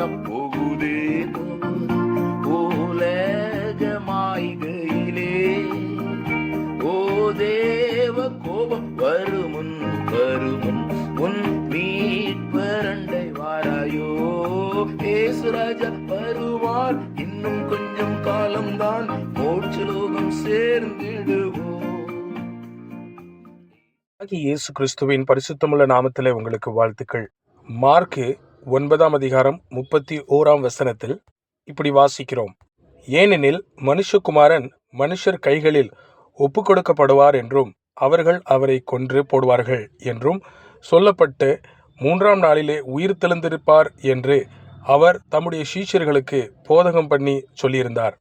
எல்லாம் போகுதே உலக மாய்கையிலே. ஓ தேவ கோபம் வருமுன் உன் மீட்பரண்டை வாராயோ. ஏசுராஜா வருவார், இன்னும் கொஞ்சம் காலம்தான், மோட்சலோகம் சேர்ந்திடுவோம். இயேசு கிறிஸ்துவின் பரிசுத்தமுள்ள நாமத்திலே உங்களுக்கு வாழ்த்துக்கள். மார்க்கு 9:31 இப்படி வாசிக்கிறோம். ஏனெனில் மனுஷகுமாரன் மனுஷர் கைகளில் ஒப்பு கொடுக்கப்படுவார் என்றும் அவர்கள் அவரை கொன்று போடுவார்கள் என்றும் சொல்லப்பட்டு 3ஆம் நாளிலே உயிர் தெழுந்திருப்பார் என்று அவர் தம்முடைய சீஷர்களுக்கு போதகம் பண்ணி சொல்லியிருந்தார்.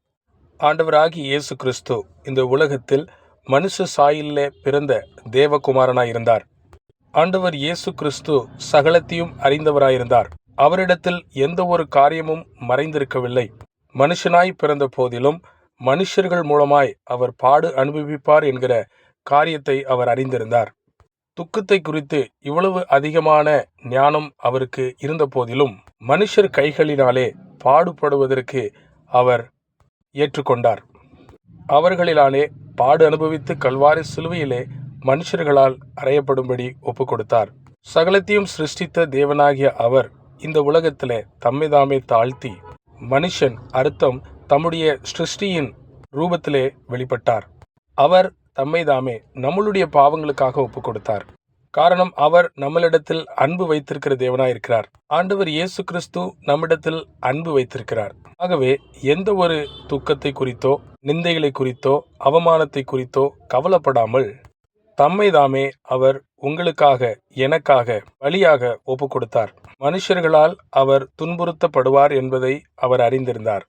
ஆண்டவராகிய இயேசு கிறிஸ்து இந்த உலகத்தில் மனுஷ சாயலிலே பிறந்த தேவகுமாரனாயிருந்தார். ஆண்டவர் இயேசு கிறிஸ்து சகலத்தையும் அறிந்தவராயிருந்தார். அவரிடத்தில் எந்த ஒரு காரியமும் மறைந்திருக்கவில்லை. மனுஷனாய் பிறந்த போதிலும் மனுஷர்கள் மூலமாய் அவர் பாடு அனுபவிப்பார் என்கிற காரியத்தை அவர் அறிந்திருந்தார். துக்கத்தை குறித்து இவ்வளவு அதிகமான ஞானம் அவருக்கு இருந்த போதிலும் மனுஷர் கைகளினாலே பாடுபடுவதற்கு அவர் ஏற்றுக்கொண்டார். அவர்களிலானே பாடு அனுபவித்து கல்வாரி சிலுவையிலே மனுஷர்களால் அறையப்படும்படி ஒப்பு கொடுத்தார். சகலத்தையும் சிருஷ்டித்த தேவனாகிய அவர் இந்த உலகத்திலே தம்மைதாமே தாழ்த்தி மனுஷன் அர்த்தம் தம்முடைய சிருஷ்டியின் ரூபத்திலே வெளிப்பட்டார். அவர் தம்மைதாமே நம்மளுடைய பாவங்களுக்காக ஒப்பு கொடுத்தார். காரணம், அவர் நம்மளிடத்தில் அன்பு வைத்திருக்கிற தேவனாயிருக்கிறார். ஆண்டவர் இயேசு கிறிஸ்து நம்மிடத்தில் அன்பு வைத்திருக்கிறார். ஆகவே எந்த ஒரு துக்கத்தை குறித்தோ நிந்தைகளை குறித்தோ அவமானத்தை குறித்தோ கவலைப்படாமல் தம்மைதாமே அவர் உங்களுக்காக எனக்காக பலியாக ஒப்பு கொடுத்தார். மனுஷர்களால் அவர் துன்புறுத்தப்படுவார் என்பதை அவர் அறிந்திருந்தார்.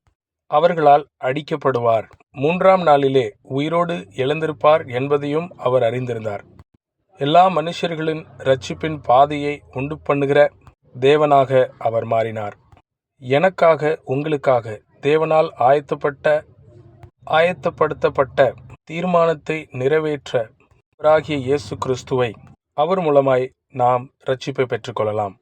அவர்களால் அடிக்கப்படுவார், 3ஆம் நாளிலே உயிரோடு எழுந்திருப்பார் என்பதையும் அவர் அறிந்திருந்தார். எல்லா மனுஷர்களின் இரட்சிப்பின் பாதையை உண்டு பண்ணுகிற தேவனாக அவர் மாறினார். எனக்காக உங்களுக்காக தேவனால் ஆயத்தப்படுத்தப்பட்ட தீர்மானத்தை நிறைவேற்ற இயேசு கிறிஸ்துவை அவர் மூலமாய் நாம் இரட்சிப்பை பெற்றுக்கொள்ளலாம்.